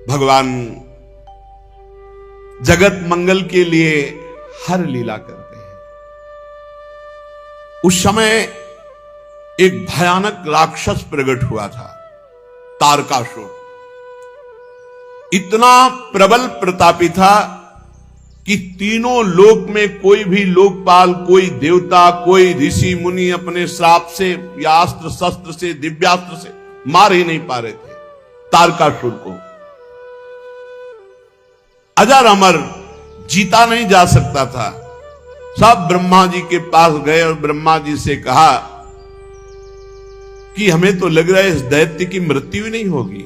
भगवान जगत मंगल के लिए हर लीला करते हैं। उस समय एक भयानक राक्षस प्रकट हुआ था, तारकासुर। इतना प्रबल प्रतापी था कि तीनों लोक में कोई भी लोकपाल, कोई देवता, कोई ऋषि मुनि अपने श्राप से या अस्त्र शस्त्र से, दिव्यास्त्र से मार ही नहीं पा रहे थे तारकासुर को। अजर अमर, जीता नहीं जा सकता था। सब ब्रह्मा जी के पास गए और ब्रह्मा जी से कहा कि हमें तो लग रहा है इस दैत्य की मृत्यु ही नहीं होगी।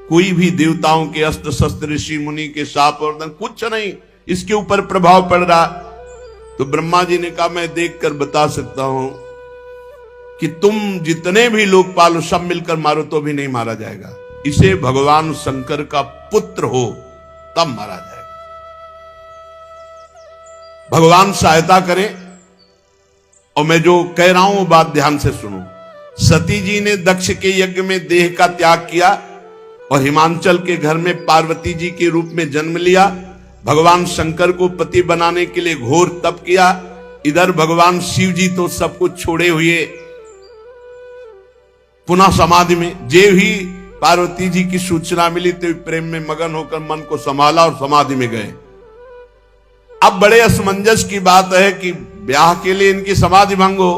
कोई भी देवताओं के अस्त्र शस्त्र, ऋषि मुनि के शाप और दंड, कुछ नहीं इसके ऊपर प्रभाव पड़ रहा। तो ब्रह्मा जी ने कहा मैं देखकर बता सकता हूं कि तुम जितने भी लोकपाल सब मिलकर मारो तो भी नहीं मारा जाएगा। इसे भगवान शंकर का पुत्र हो तब मारा जाएगा। भगवान सहायता करें। और मैं जो कह रहा हूं वो बात ध्यान से सुनो। सती जी ने दक्ष के यज्ञ में देह का त्याग किया और हिमांचल के घर में पार्वती जी के रूप में जन्म लिया। भगवान शंकर को पति बनाने के लिए घोर तप किया। इधर भगवान शिव जी तो सब कुछ छोड़े हुए पुनः समाधि में। जे ही पार्वती जी की सूचना मिली तो प्रेम में मगन होकर मन को संभाला और समाधि में गए। अब बड़े असमंजस की बात है कि ब्याह के लिए इनकी समाधि भंग हो,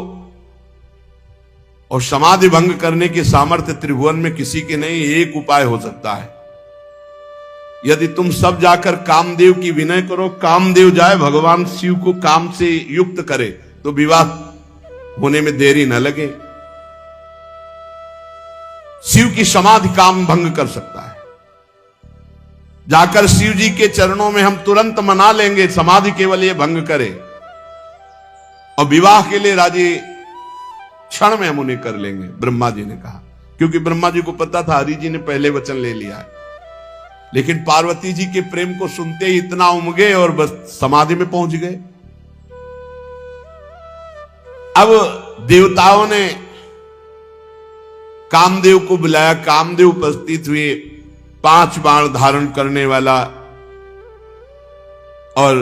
और समाधि भंग करने के सामर्थ्य त्रिभुवन में किसी के नहीं। एक उपाय हो सकता है, यदि तुम सब जाकर कामदेव की विनय करो, कामदेव जाए भगवान शिव को काम से युक्त करे तो विवाह होने में देरी न लगे। शिव की समाधि काम भंग कर सकता है। जाकर शिव जी के चरणों में हम तुरंत मना लेंगे, समाधि केवल ये भंग करे, और विवाह के लिए राजी क्षण में हम उन्हें कर लेंगे। ब्रह्मा जी ने कहा, क्योंकि ब्रह्मा जी को पता था हरि जी ने पहले वचन ले लिया है। लेकिन पार्वती जी के प्रेम को सुनते ही इतना उमगे और बस समाधि में पहुंच गए। अब देवताओं ने कामदेव को बुलाया। कामदेव उपस्थित हुए, 5 बाण धारण करने वाला और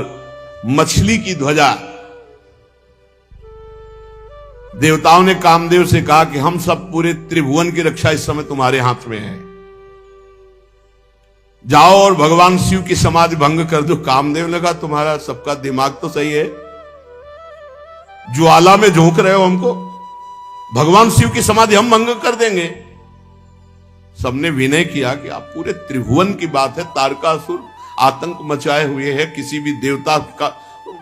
मछली की ध्वजा। देवताओं ने कामदेव से कहा कि हम सब पूरे त्रिभुवन की रक्षा इस समय तुम्हारे हाथ में है, जाओ और भगवान शिव की समाधि भंग कर दो। कामदेव लगा तुम्हारा सबका दिमाग तो सही है, ज्वाला में झोंक रहे हो हमको, भगवान शिव की समाधि हम भंग कर देंगे। सबने विनय किया कि आप पूरे त्रिभुवन की बात है, तारकासुर आतंक मचाए हुए है, किसी भी देवता का,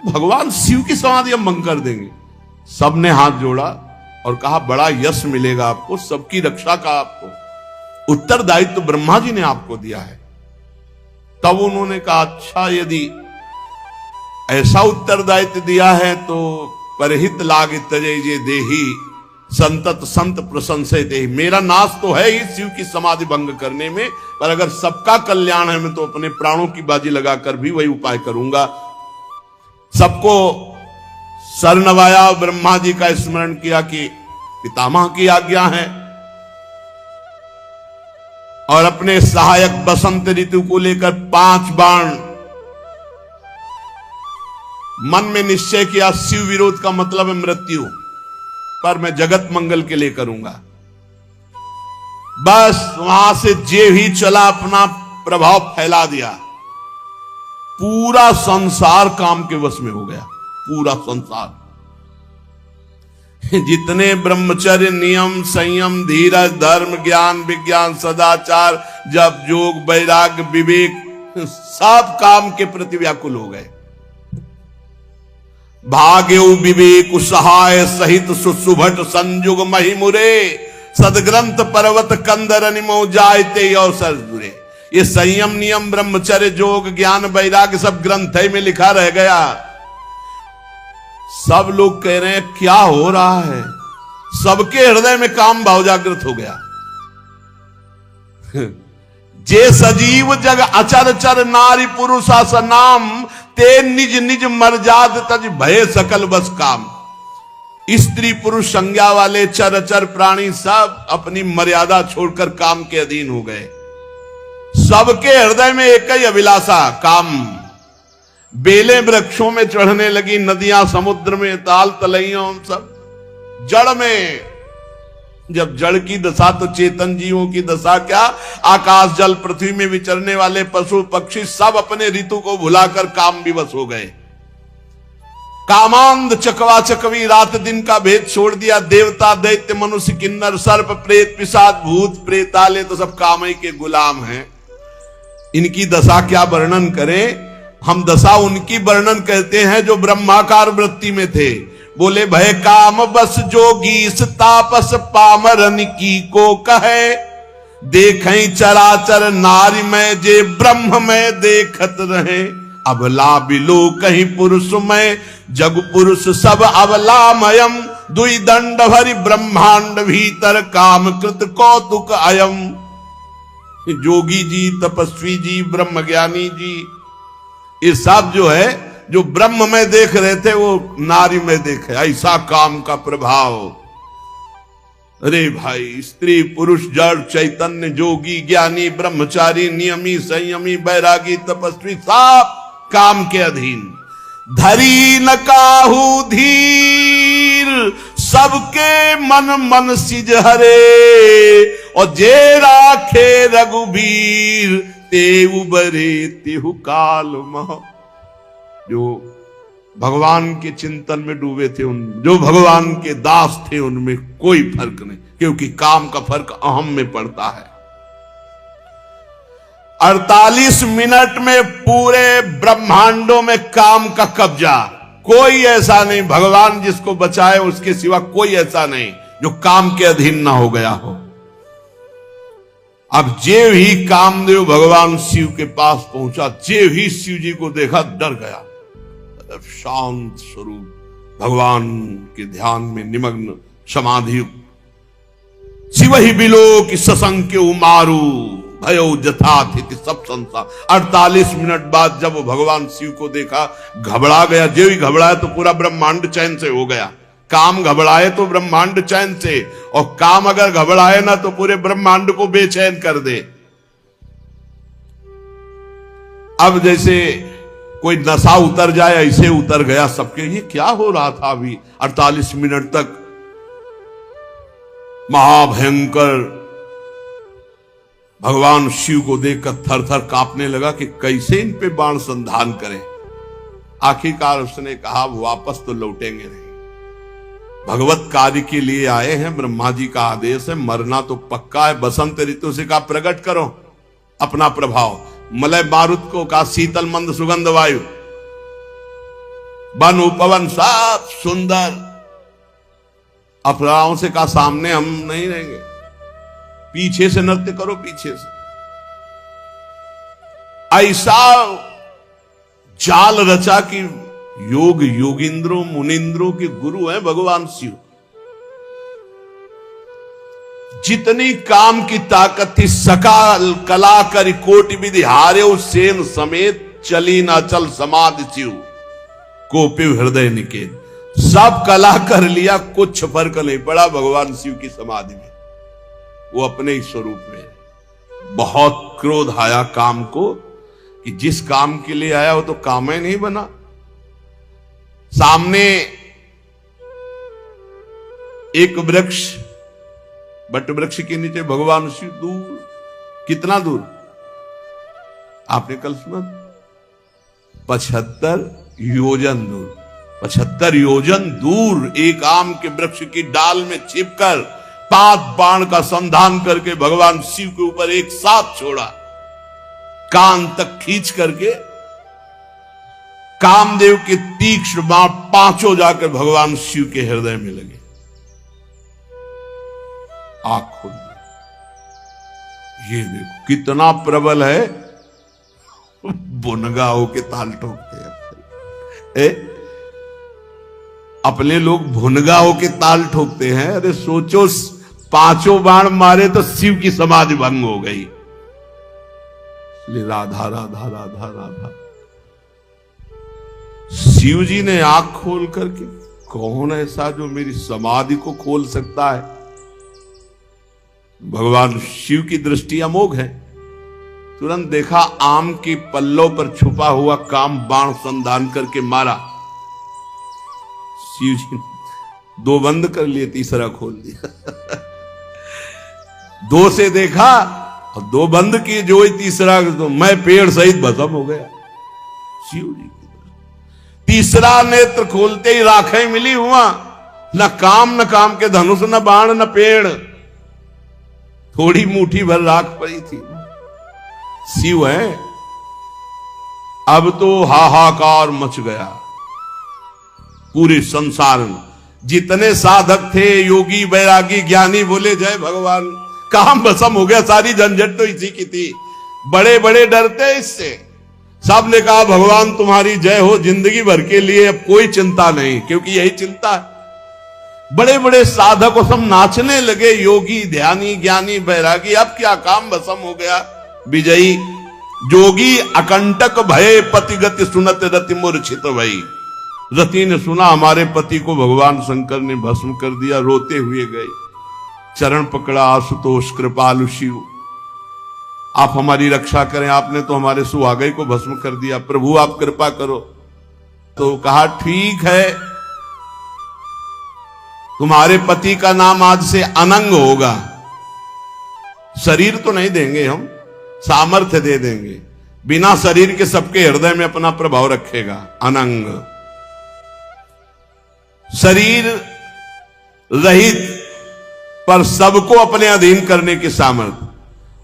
भगवान शिव की समाधि हम भंग कर देंगे। सबने हाथ जोड़ा और कहा बड़ा यश मिलेगा आपको, सबकी रक्षा का आपको उत्तरदायित्व ब्रह्मा जी ने आपको दिया है। तब उन्होंने कहा अच्छा यदि ऐसा उत्तरदायित्व दिया है तो परहित लाग तजय जे देही संतत संत प्रशंसय देही। मेरा नाश तो है ही शिव की समाधि भंग करने में, पर अगर सबका कल्याण है मैं तो अपने प्राणों की बाजी लगाकर भी वही उपाय करूंगा। सबको सर नवाया, ब्रह्मा जी का स्मरण किया कि पितामह की आज्ञा है, और अपने सहायक बसंत ऋतु को लेकर 5 बाण। मन में निश्चय किया शिव विरोध का मतलब है मृत्यु, पर मैं जगत मंगल के लिए करूंगा। बस वहां से जे ही चला अपना प्रभाव फैला दिया, पूरा संसार काम के वश में हो गया। पूरा संसार, जितने ब्रह्मचर्य नियम संयम धीरज धर्म ज्ञान विज्ञान सदाचार जप योग वैराग्य विवेक, सब काम के प्रति व्याकुल हो गए। भाग्यो विवेक सहाय सहित सुसुभट संयुग महिमुरे, सदग्रंथ पर्वत कंदर निमो जायते अवसर दुरे। ये संयम नियम ब्रह्मचर्य योग ज्ञान वैराग्य सब ग्रंथ में लिखा रह गया। सब लोग कह रहे हैं क्या हो रहा है, सबके हृदय में काम भाव जागृत हो गया। जे सजीव जग अचर चर नारी पुरुषा सनाम, ते निज निज मर्जाद तज भय सकल बस काम। स्त्री पुरुष संज्ञा वाले चर चर प्राणी सब अपनी मर्यादा छोड़कर काम के अधीन हो गए। सबके हृदय में एक ही अभिलाषा, काम। बेलें वृक्षों में चढ़ने लगी, नदियां समुद्र में, ताल तलैयों सब जड़ में। जब जड़ की दशा तो चेतन जीवों की दशा क्या, आकाश जल पृथ्वी में विचरने वाले पशु पक्षी सब अपने ऋतु को भुलाकर काम विवश हो गए। कामांध चकवा चकवी, रात दिन का भेद छोड़ दिया। देवता दैत्य मनुष्य किन्नर सर्प प्रेत पिशाच भूत प्रेताले तो सब काम ही के गुलाम हैं। इनकी दशा क्या वर्णन करें, हम दशा उनकी वर्णन करते हैं जो ब्रह्माकार वृत्ति में थे। बोले भय काम बस जोगी तापस पामरन की को कहे, देखें चराचर नारी में जे ब्रह्म में देखत रहे। अबला बिलो कहीं पुरुष में जग पुरुष सब अबलामयम, दुई दंड भरी ब्रह्मांड भीतर काम कृत कौतुक अयम। जोगी जी, तपस्वी जी, ब्रह्म ज्ञानी जी, ये सब जो है, जो ब्रह्म में देख रहे थे वो नारी में देखे। ऐसा काम का प्रभाव। अरे भाई, स्त्री पुरुष जड़ चैतन्य जोगी ज्ञानी ब्रह्मचारी नियमी संयमी बैरागी तपस्वी सब काम के अधीन। धरी न काहू धीर सबके मन मन सिज हरे, और जे राखे रघुबीर ते उबरे तेहु काल मह। जो भगवान के चिंतन में डूबे थे, उन जो भगवान के दास थे, उनमें कोई फर्क नहीं, क्योंकि काम का फर्क अहम में पड़ता है। 48 मिनट में पूरे ब्रह्मांडों में काम का कब्जा। कोई ऐसा नहीं, भगवान जिसको बचाए उसके सिवा कोई ऐसा नहीं जो काम के अधीन ना हो गया हो। अब जेव ही कामदेव भगवान शिव के पास पहुंचा, जेव ही शिव जी को देखा डर गया। शांत स्वरूप भगवान के ध्यान में निमग्न समाधि। शिव ही बिलो की ससंख्य उमारू भयो जथाथिति सब संसार। 48 मिनट बाद जब वो भगवान शिव को देखा, घबरा गया। जो ही घबराया तो पूरा ब्रह्मांड चैन से हो गया। काम घबराए तो ब्रह्मांड चैन से, और काम अगर घबराए ना तो पूरे ब्रह्मांड को बेचैन कर दे। अब जैसे कोई नशा उतर जाए, ऐसे उतर गया सबके। ये क्या हो रहा था अभी 48 मिनट तक? महाभयंकर भगवान शिव को देखकर थर थर कांपने लगा कि कैसे इन पे बाण संधान करें। आखिरकार उसने कहा वापस तो लौटेंगे नहीं, भगवत कार्य के लिए आए हैं, ब्रह्मा जी का आदेश है, मरना तो पक्का है। बसंत ऋतु से कहा प्रकट करो अपना प्रभाव। मलय मारुत को कहा शीतल मंद सुगंध वायु, वन उपवन सब सुंदर। अप्सराओं से कहा सामने हम नहीं रहेंगे, पीछे से नृत्य करो, पीछे से। ऐसा जाल रचा कि योग योगिंद्रों मुनिंद्रों के गुरु हैं भगवान शिव। जितनी काम की ताकत थी, सकाल कला कर कोटि विधि हारे सेन समेत, चली ना चल समाधि शिव कोपिव हृदय निकेत। सब कला कर लिया, कुछ फर्क नहीं पड़ा भगवान शिव की समाधि में। वो अपने ही स्वरूप में। बहुत क्रोध आया काम को कि जिस काम के लिए आया वो तो काम ही नहीं बना। सामने एक वृक्ष, बट वृक्ष के नीचे भगवान शिव दूर, कितना दूर आपने कल सुना, 75 योजन दूर। 75 योजन दूर एक आम के वृक्ष की डाल में छिपकर 5 बाण का संधान करके भगवान शिव के ऊपर एक साथ छोड़ा। कान तक खींच करके कामदेव के तीक्ष्ण बाण 5 जाकर भगवान शिव के हृदय में लगे। आंख खोल, ये देखो कितना प्रबल है। बुनगा होके ताल ठोकते हैं। अपने लोग भुनगा होके ताल ठोकते हैं। अरे सोचो 5 बाण मारे तो शिव की समाधि भंग हो गई। राधा राधा राधा राधा। शिव जी ने आंख खोल करके, कौन ऐसा जो मेरी समाधि को खोल सकता है? भगवान शिव की दृष्टि अमोघ है। तुरंत देखा आम की पल्लों पर छुपा हुआ काम बाण संधान करके मारा। शिव जी दो बंद कर लिए, तीसरा खोल दिया। दो से देखा और दो बंद किए, जो ही तीसरा तो मैं पेड़ सहित भस्म हो गया। शिव जी की तीसरा नेत्र खोलते ही राखें मिली हुआ, न काम के धनुष, न बाण, न पेड़, थोड़ी मुट्ठी भर राख पड़ी थी। शिव है। अब तो हाहाकार मच गया पूरे संसार में। जितने साधक थे, योगी बैरागी ज्ञानी, बोले जय भगवान, काम भस्म हो गया। सारी झंझट तो इसी की थी। बड़े बड़े डरते इससे। सब ने कहा भगवान तुम्हारी जय हो, जिंदगी भर के लिए अब कोई चिंता नहीं, क्योंकि यही चिंता है। बड़े बड़े साधक सब नाचने लगे, योगी ध्यानी ज्ञानी बैरागी। अब क्या काम भस्म हो गया। विजयी जोगी अकंटक भय पति गति सुनत रति मूर्छित भई। रति ने सुना हमारे पति को भगवान शंकर ने भस्म कर दिया, रोते हुए गए, चरण पकड़ा, आशुतोष कृपालु शिव आप हमारी रक्षा करें, आपने तो हमारे सुहागे को भस्म कर दिया, प्रभु आप कृपा करो। तो कहा ठीक है, तुम्हारे पति का नाम आज से अनंग होगा। शरीर तो नहीं देंगे हम, सामर्थ्य दे देंगे, बिना शरीर के सबके हृदय में अपना प्रभाव रखेगा। अनंग, शरीर रहित पर सबको अपने अधीन करने की सामर्थ्य।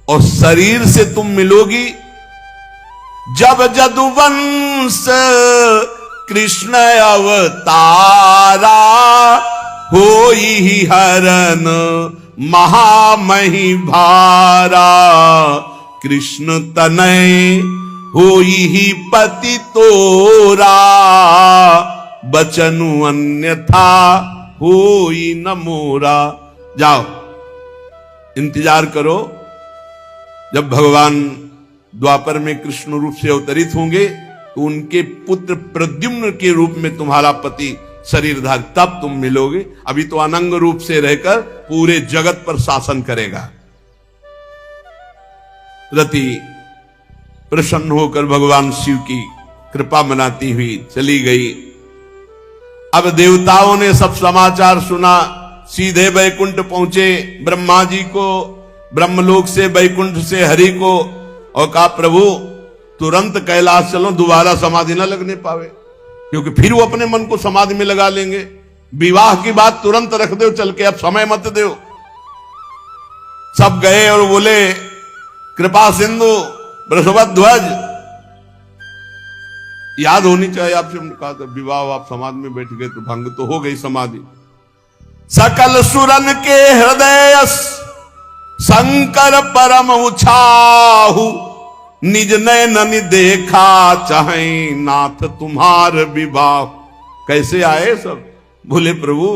और शरीर से तुम मिलोगी जब जदुवंश कृष्ण अवतारा, होई ही हरन महामही भारा। कृष्ण तनय होई ही पति तोरा, बचनु अन्यथा होई न मोरा। जाओ इंतजार करो, जब भगवान द्वापर में कृष्ण रूप से अवतरित होंगे तो उनके पुत्र प्रद्युम्न के रूप में तुम्हारा पति शरीरधार, तब तुम मिलोगे। अभी तो अनंग रूप से रहकर पूरे जगत पर शासन करेगा। रति प्रसन्न होकर भगवान शिव की कृपा मनाती हुई चली गई। अब देवताओं ने सब समाचार सुना, सीधे वैकुंठ पहुंचे। ब्रह्मा जी को ब्रह्मलोक से, वैकुंठ से हरि को, और कहा प्रभु तुरंत कैलाश चलो, दोबारा समाधि न लगने पावे, क्योंकि फिर वो अपने मन को समाधि में लगा लेंगे। विवाह की बात तुरंत रख दो चल के, अब समय मत दो। सब गए और बोले कृपा सिंधु बृहस्पतिध्वज, याद होनी चाहिए आपसे। हमने कहा था विवाह, आप समाधि में बैठ गए तो भंग तो हो गई समाधि। सकल सुरन के हृदय शंकर परम उछाहु, निज नैन देखा चाहे नाथ तुम्हार विवाह। कैसे आए सब? बोले प्रभु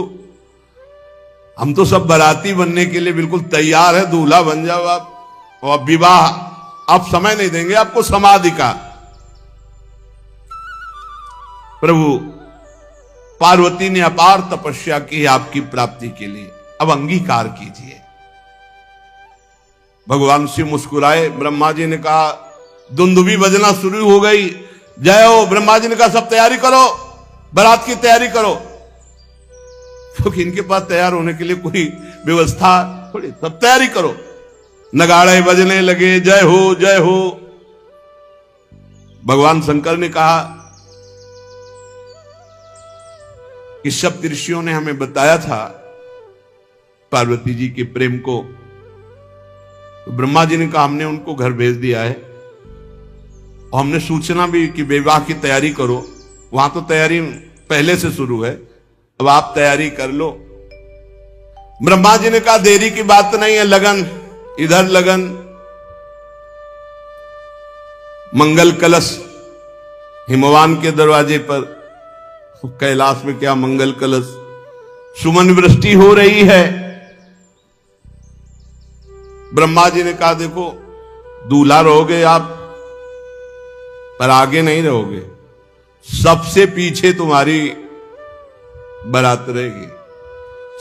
हम तो सब बाराती बनने के लिए बिल्कुल तैयार है, दूल्हा बन जाओ आप, और विवाह आप समय नहीं देंगे आपको समाधि का। प्रभु पार्वती ने अपार तपस्या की आपकी प्राप्ति के लिए, अब अंगीकार कीजिए। भगवान शिव मुस्कुराए। ब्रह्मा जी ने कहा, दुंदुभी बजना शुरू हो गई, जय हो। ब्रह्मा जी ने कहा सब तैयारी करो, बारात की तैयारी करो, क्योंकि इनके पास तैयार होने के लिए कोई व्यवस्था थोड़ी। सब तैयारी करो। नगाड़े बजने लगे, जय हो जय हो। भगवान शंकर ने कहा कि सप्त ऋषियों ने हमें बताया था पार्वती जी के प्रेम को। तो ब्रह्मा जी ने कहा हमने उनको घर भेज दिया है, और हमने सूचना भी कि विवाह की तैयारी करो। वहां तो तैयारी पहले से शुरू है, अब आप तैयारी कर लो। ब्रह्मा जी ने कहा देरी की बात नहीं है, लगन इधर लगन। मंगल कलश हिमवान के दरवाजे पर, कैलाश में क्या मंगल कलश, सुमन वृष्टि हो रही है। ब्रह्मा जी ने कहा देखो दूल्हा रहोगे आप, पर आगे नहीं रहोगे, सबसे पीछे तुम्हारी बारात रहेगी,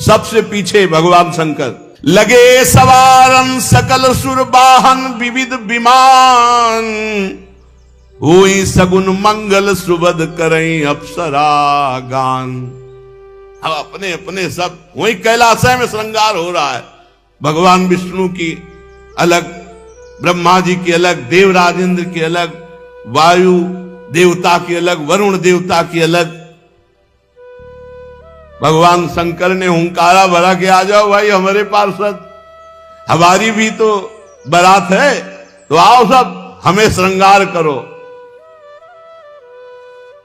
सबसे पीछे भगवान शंकर। लगे सवारन सकल सुर वाहन विविध विमान, हुई सगुन मंगल सुबद करई अप्सरा गान। अब अपने अपने सब वही कैलाशय में श्रृंगार हो रहा है। भगवान विष्णु की अलग, ब्रह्मा जी की अलग, देवराजेंद्र की अलग, वायु देवता की अलग, वरुण देवता की अलग। भगवान शंकर ने हुंकारा भरा कि आ जाओ भाई हमारे पार्षद, हमारी भी तो बारात है, तो आओ सब हमें श्रृंगार करो।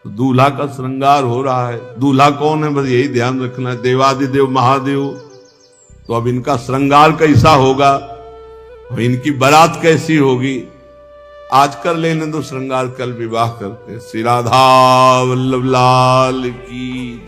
दूल्हा का श्रृंगार हो रहा है। दूल्हा कौन है, बस यही ध्यान रखना है, देवादिदेव महादेव। तो अब इनका श्रृंगार कैसा होगा, इनकी बारात कैसी होगी, आज कर लेने दो श्रृंगार, कल विवाह करते। श्री राधा वल्लभ लाल की।